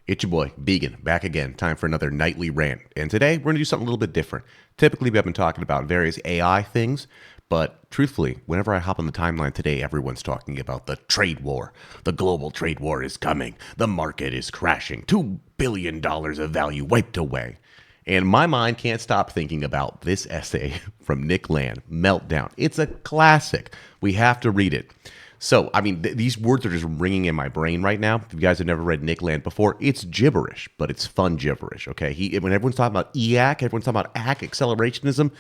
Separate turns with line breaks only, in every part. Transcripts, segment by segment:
It's your boy, Vegan, back again. Time for another nightly rant. And today, we're going to do something a little bit different. Typically, we've been talking about various AI things, but truthfully, whenever I hop on the timeline today, everyone's talking about the trade war. The global trade war is coming. The market is crashing. $2 billion of value wiped away. And my mind can't stop thinking about this essay from Nick Land, Meltdown. It's a classic. We have to read it. So, I mean, these words are just ringing in my brain right now. If you guys have never read Nick Land before, it's gibberish, but it's fun gibberish, okay? When everyone's talking about EAC, everyone's talking about ACK, accelerationism,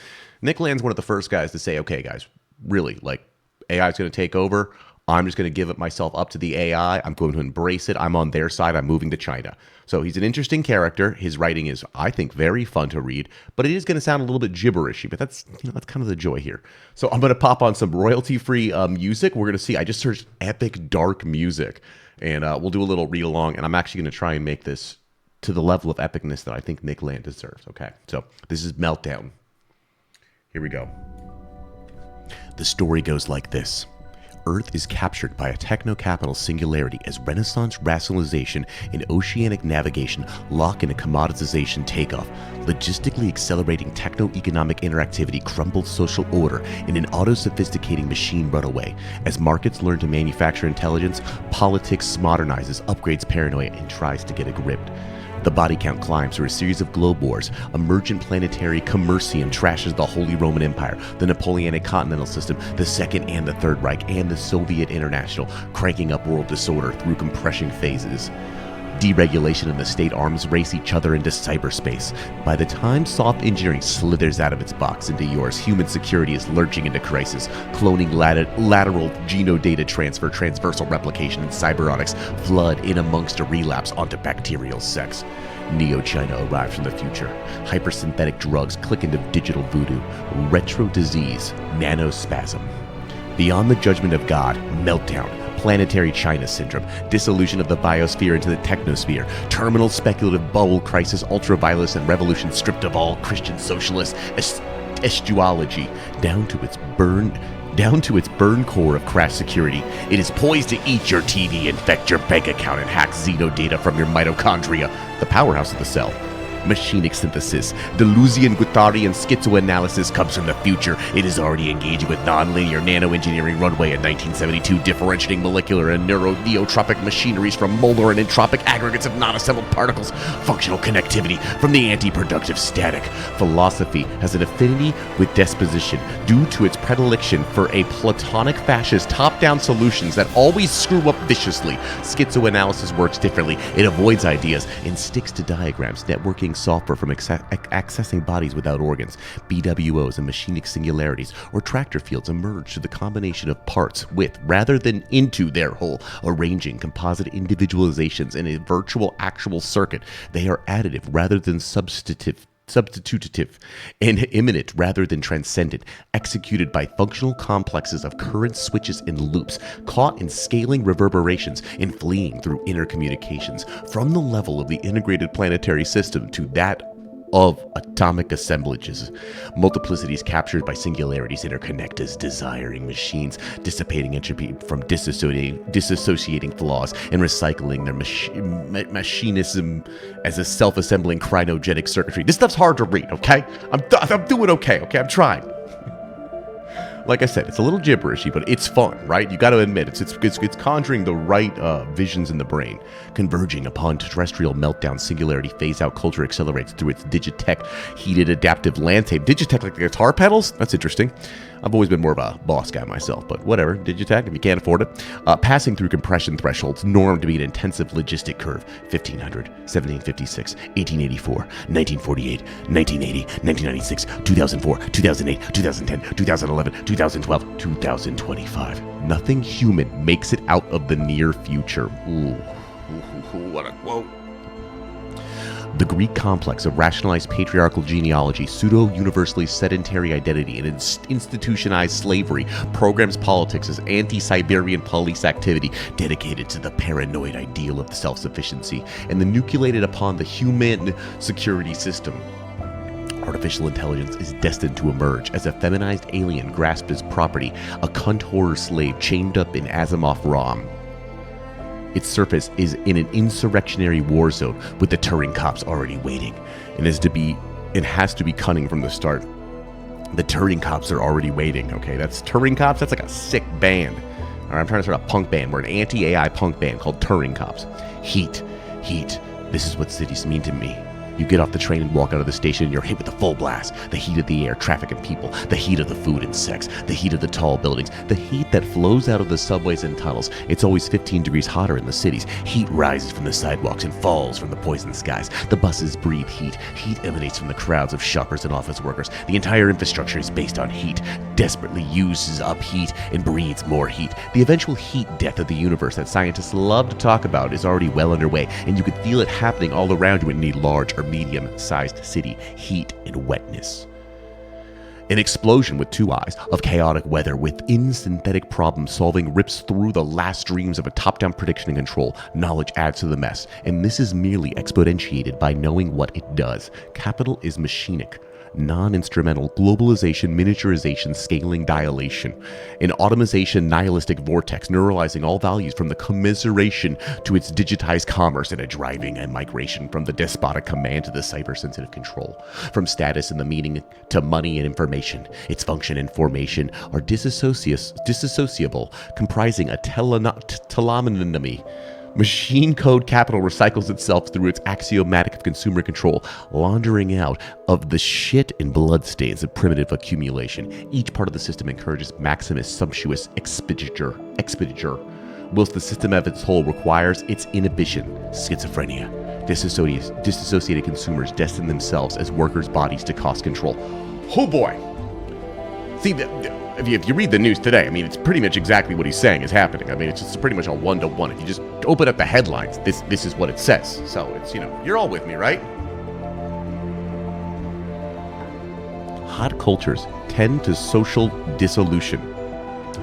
Nick Land's one of the first guys to say, okay, guys, really, like, AI is going to take over. I'm just going to give it myself up to the AI. I'm going to embrace it. I'm on their side. I'm moving to China. So he's an interesting character. His writing is, I think, very fun to read, but it is going to sound a little bit gibberishy, but that's kind of the joy here. So I'm going to pop on some royalty-free music. We're going to see. I just searched epic dark music, and we'll do a little read along, and I'm actually going to try and make this to the level of epicness that I think Nick Land deserves. Okay, so this is Meltdown. Here we go. The story goes like this. Earth is captured by a techno-capital singularity as Renaissance rationalization and oceanic navigation lock in a commoditization takeoff. Logistically accelerating techno-economic interactivity crumbles social order in an auto-sophisticating machine runaway. As markets learn to manufacture intelligence, politics modernizes, upgrades paranoia, and tries to get a grip. The body count climbs through a series of globe wars. Emergent planetary commercium trashes the Holy Roman Empire, the Napoleonic Continental System, the Second and the Third Reich, and the Soviet International, cranking up world disorder through compression phases. Deregulation and the state arms race each other into cyberspace. By the time soft engineering slithers out of its box into yours, human security is lurching into crisis. Cloning, lateral genodata transfer, transversal replication, and cybernetics flood in amongst a relapse onto bacterial sex. Neo-China arrives from the future. Hypersynthetic drugs click into digital voodoo. Retro disease, nanospasm. Beyond the judgment of God, meltdown. Planetary China syndrome, dissolution of the biosphere into the technosphere, terminal speculative bubble crisis, ultraviolence and revolution stripped of all Christian socialist estuology, down to its burn core of crash security. It is poised to eat your TV, infect your bank account, and hack xenodata from your mitochondria, the powerhouse of the cell. Machinic synthesis, Deleuzian Guattarian schizoanalysis comes from the future. It is already engaging with nonlinear nanoengineering runway in 1972, differentiating molecular and neotropic machineries from molar and entropic aggregates of non-assembled particles, functional connectivity from the anti-productive static. Philosophy has an affinity with disposition due to its predilection for a Platonic fascist top-down solutions that always screw up viciously. Schizoanalysis works differently. It avoids ideas and sticks to diagrams, networking software from accessing bodies without organs. BWOs and machinic singularities or tractor fields emerge through the combination of parts with rather than into their whole, arranging composite individualizations in a virtual actual circuit. They are additive rather than substitutive, and immanent rather than transcendent, executed by functional complexes of current switches and loops, caught in scaling reverberations and fleeing through intercommunications, from the level of the integrated planetary system to that of atomic assemblages. Multiplicities captured by singularities interconnect as desiring machines, dissipating entropy from dissociating flaws and recycling their machinism as a self-assembling cryogenic circuitry. This stuff's hard to read, okay? I'm doing okay, I'm trying. Like I said, it's a little gibberishy, but it's fun, right? You got to admit, it's conjuring the right visions in the brain. Converging upon terrestrial meltdown, singularity phase-out culture accelerates through its Digitech heated adaptive landscape. Digitech like the guitar pedals? That's interesting. I've always been more of a boss guy myself, but whatever. Digitech, if you can't afford it. Passing through compression thresholds, normed to be an intensive logistic curve. 1500, 1756, 1884, 1948, 1980, 1996, 2004, 2008, 2010, 2011, 2012, 2025. Nothing human makes it out of the near future. Ooh, what a quote. The Greek complex of rationalized patriarchal genealogy, pseudo-universally sedentary identity, and institutionalized slavery programs politics as anti-Siberian police activity dedicated to the paranoid ideal of self-sufficiency and the nucleated upon the human security system. Artificial intelligence is destined to emerge as a feminized alien grasped as property, a cunt horror slave chained up in Asimov ROM. Its surface is in an insurrectionary war zone with the Turing cops already waiting, and has to be cunning from the start. The Turing cops are already waiting. Okay, that's Turing cops. That's like a sick band. All right, I'm trying to start a punk band. We're an anti-AI punk band called Turing Cops. Heat. This is what cities mean to me. You get off the train and walk out of the station and you're hit with the full blast. The heat of the air, traffic and people. The heat of the food and sex. The heat of the tall buildings. The heat that flows out of the subways and tunnels. It's always 15 degrees hotter in the cities. Heat rises from the sidewalks and falls from the poison skies. The buses breathe heat. Heat emanates from the crowds of shoppers and office workers. The entire infrastructure is based on heat. Desperately uses up heat and breathes more heat. The eventual heat death of the universe that scientists love to talk about is already well underway, and you can feel it happening all around you in any large or medium-sized city. Heat and wetness. An explosion with two eyes of chaotic weather within synthetic problem solving rips through the last dreams of a top-down prediction and control. Knowledge adds to the mess, and this is merely exponentiated by knowing what it does. Capital is machinic, non-instrumental, globalization, miniaturization, scaling, dilation, an automation, nihilistic vortex, neuralizing all values from the commiseration to its digitized commerce, and a driving and migration from the despotic command to the cyber-sensitive control, from status and the meaning to money and information. Its function and formation are dissociable, comprising a telonomy. Machine code capital recycles itself through its axiomatic of consumer control, laundering out of the shit and bloodstains of primitive accumulation. Each part of the system encourages maximus sumptuous expenditure, whilst the system as its whole requires its inhibition. Schizophrenia. Disassociated consumers destine themselves as workers' bodies to cost control. Oh boy! See, if you read the news today, I mean, it's pretty much exactly what he's saying is happening. I mean, it's just pretty much a one-to-one. If you just open up the headlines, this is what it says. So it's, you're all with me, right? Hot cultures tend to social dissolution.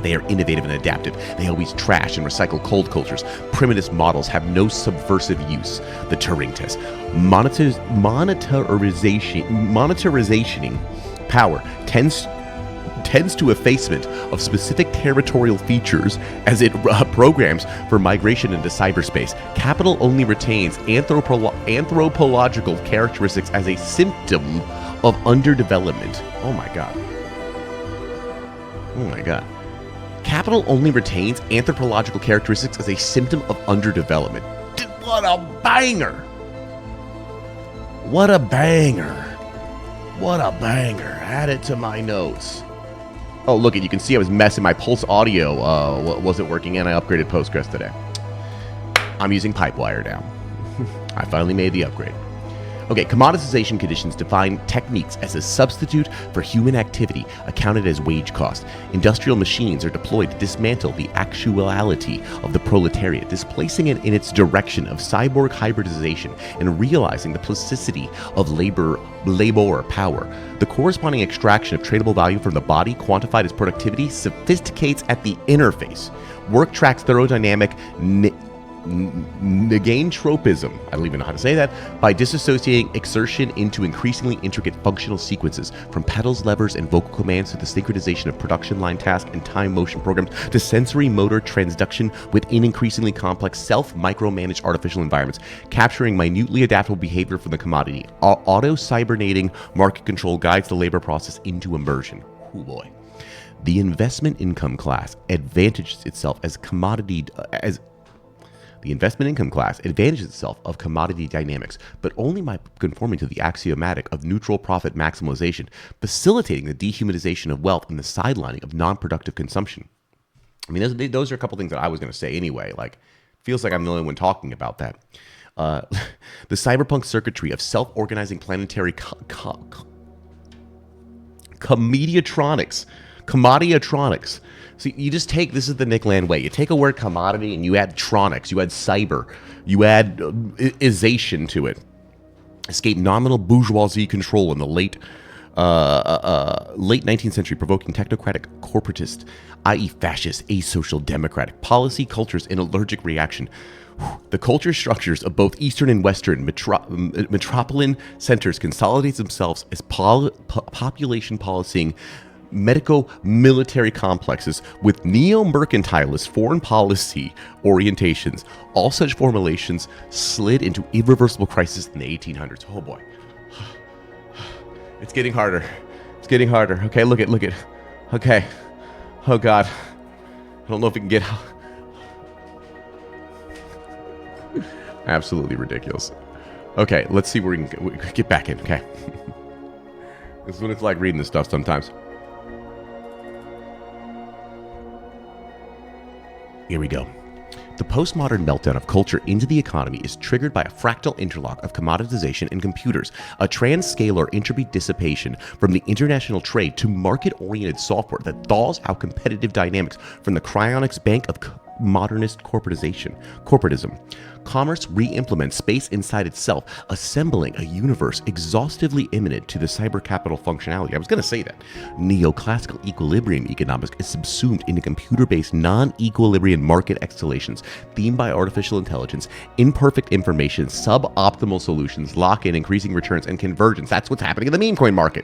They are innovative and adaptive. They always trash and recycle cold cultures. Primitive models have no subversive use. The Turing test. Monetarizationing power tends to effacement of specific territorial features as it programs for migration into cyberspace. Capital only retains anthropological characteristics as a symptom of underdevelopment. Oh my God. Capital only retains anthropological characteristics as a symptom of underdevelopment. What a banger! What a banger! Add it to my notes. Oh, look, you can see I was messing. My Pulse audio wasn't working, and I upgraded Postgres today. I'm using Pipewire now. I finally made the upgrade. Okay, commoditization conditions define techniques as a substitute for human activity accounted as wage cost. Industrial machines are deployed to dismantle the actuality of the proletariat, displacing it in its direction of cyborg hybridization and realizing the plasticity of labor power. The corresponding extraction of tradable value from the body, quantified as productivity, sophisticates at the interface. Work tracks thermodynamic negaentropism, I don't even know how to say that, by disassociating exertion into increasingly intricate functional sequences, from pedals, levers, and vocal commands to the synchronization of production line tasks and time motion programs to sensory motor transduction within increasingly complex self-micromanaged artificial environments, capturing minutely adaptable behavior from the commodity. Auto-cybernating market control guides the labor process into immersion. Oh boy. The investment income class advantages itself of commodity dynamics, but only by conforming to the axiomatic of neutral profit maximization, facilitating the dehumanization of wealth and the sidelining of non-productive consumption. I mean, those are a couple things that I was going to say anyway. Like, feels like I'm the only one talking about that. The cyberpunk circuitry of self-organizing planetary commodiotronics. So you just take, this is the Nick Land way, you take a word commodity and you add tronics, you add cyber, you add ization to it. Escape nominal bourgeoisie control in the late 19th century, provoking technocratic corporatist, i.e. fascist, asocial, democratic policy cultures in allergic reaction. The culture structures of both Eastern and Western metropolitan centers consolidate themselves as population policing medico-military complexes with neo-mercantilist foreign policy orientations. All such formulations slid into irreversible crisis in the 1800s. Oh boy. It's getting harder. It's getting harder. Okay, look at. Okay. Oh God. I don't know if we can get... Absolutely ridiculous. Okay, let's see where we can get back in, okay? This is what it's like reading this stuff sometimes. Here we go. The postmodern meltdown of culture into the economy is triggered by a fractal interlock of commoditization and computers, a trans-scalar entropy dissipation from the international trade to market-oriented software that thaws out competitive dynamics from the cryonics bank of modernist corporatism. Commerce re-implements space inside itself, assembling a universe exhaustively imminent to the cyber capital functionality. I was going to say that. Neoclassical equilibrium economics is subsumed into computer-based non-equilibrium market exhalations themed by artificial intelligence, imperfect information, suboptimal solutions, lock-in, increasing returns, and convergence. That's what's happening in the meme coin market.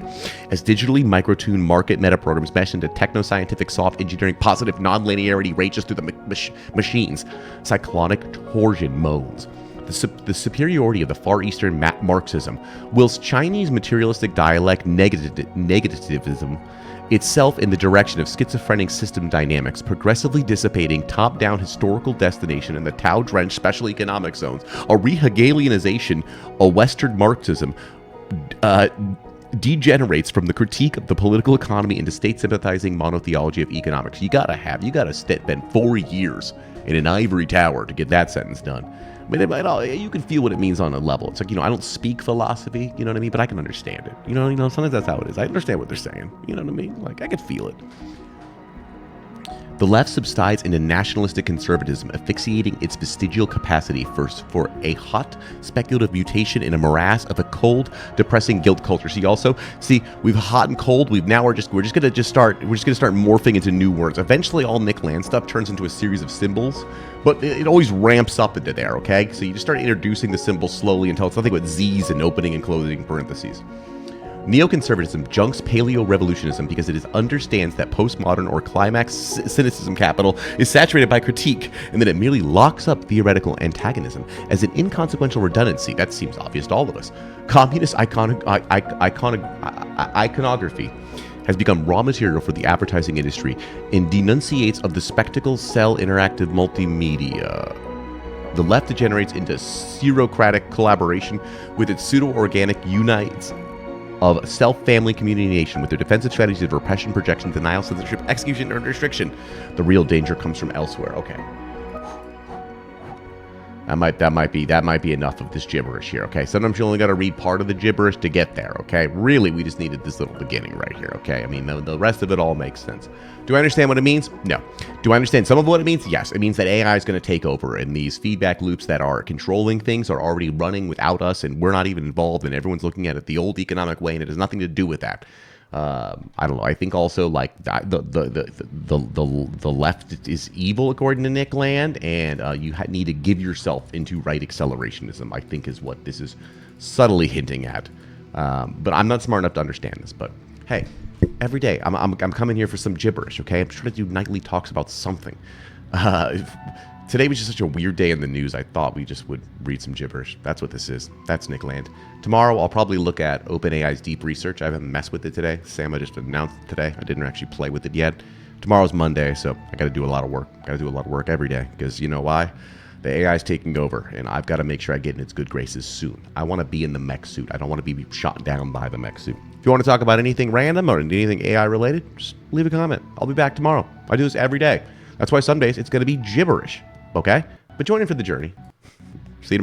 As digitally micro-tuned market meta programs mesh into techno-scientific soft engineering positive non-linearity rages through the machines, cyclonic torsion moans. The superiority of the Far Eastern Marxism, whilst Chinese materialistic dialect negativism itself in the direction of schizophrenic system dynamics, progressively dissipating top-down historical destination in the Tao-drenched special economic zones, a re-Hegelianization of Western Marxism degenerates from the critique of the political economy into state-sympathizing monotheology of economics. You gotta spend 4 years in an ivory tower to get that sentence done. I mean, you can feel what it means on a level. It's like, I don't speak philosophy, you know what I mean? But I can understand it. Sometimes that's how it is. I understand what they're saying. You know what I mean? Like, I could feel it. The left subsides into nationalistic conservatism, asphyxiating its vestigial capacity for a hot, speculative mutation in a morass of a cold, depressing guilt culture. We've hot and cold. We're just gonna start morphing into new words. Eventually, all Nick Land stuff turns into a series of symbols, but it always ramps up into there. Okay, so you just start introducing the symbols slowly until it's nothing but Z's and opening and closing parentheses. Neoconservatism junks paleo-revolutionism because it understands that postmodern or climax cynicism capital is saturated by critique, and that it merely locks up theoretical antagonism as an inconsequential redundancy. That seems obvious to all of us. Communist iconography has become raw material for the advertising industry and denunciates of the spectacle cell interactive multimedia. The left degenerates into serocratic collaboration with its pseudo-organic unites of self-family community nation with their defensive strategies of repression, projection, denial, censorship, execution, and restriction. The real danger comes from elsewhere. Okay. That might be enough of this gibberish here, okay? Sometimes you only got to read part of the gibberish to get there, okay? Really, we just needed this little beginning right here, okay? I mean, the rest of it all makes sense. Do I understand what it means? No. Do I understand some of what it means? Yes. It means that AI is going to take over, and these feedback loops that are controlling things are already running without us, and we're not even involved, and everyone's looking at it the old economic way, and it has nothing to do with that. I don't know. I think also like the left is evil according to Nick Land, and you need to give yourself into right accelerationism, I think, is what this is subtly hinting at. But I'm not smart enough to understand this. But hey, every day I'm coming here for some gibberish. Okay, I'm trying to do nightly talks about something. Today was just such a weird day in the news. I thought we just would read some gibberish. That's what this is. That's Nick Land. Tomorrow, I'll probably look at OpenAI's deep research. I haven't messed with it today. Sam, I just announced it today. I didn't actually play with it yet. Tomorrow's Monday, so I got to do a lot of work. Got to do a lot of work every day because you know why? The AI is taking over, and I've got to make sure I get in its good graces soon. I want to be in the mech suit. I don't want to be shot down by the mech suit. If you want to talk about anything random or anything AI related, just leave a comment. I'll be back tomorrow. I do this every day. That's why some days it's going to be gibberish, okay? But join in for the journey.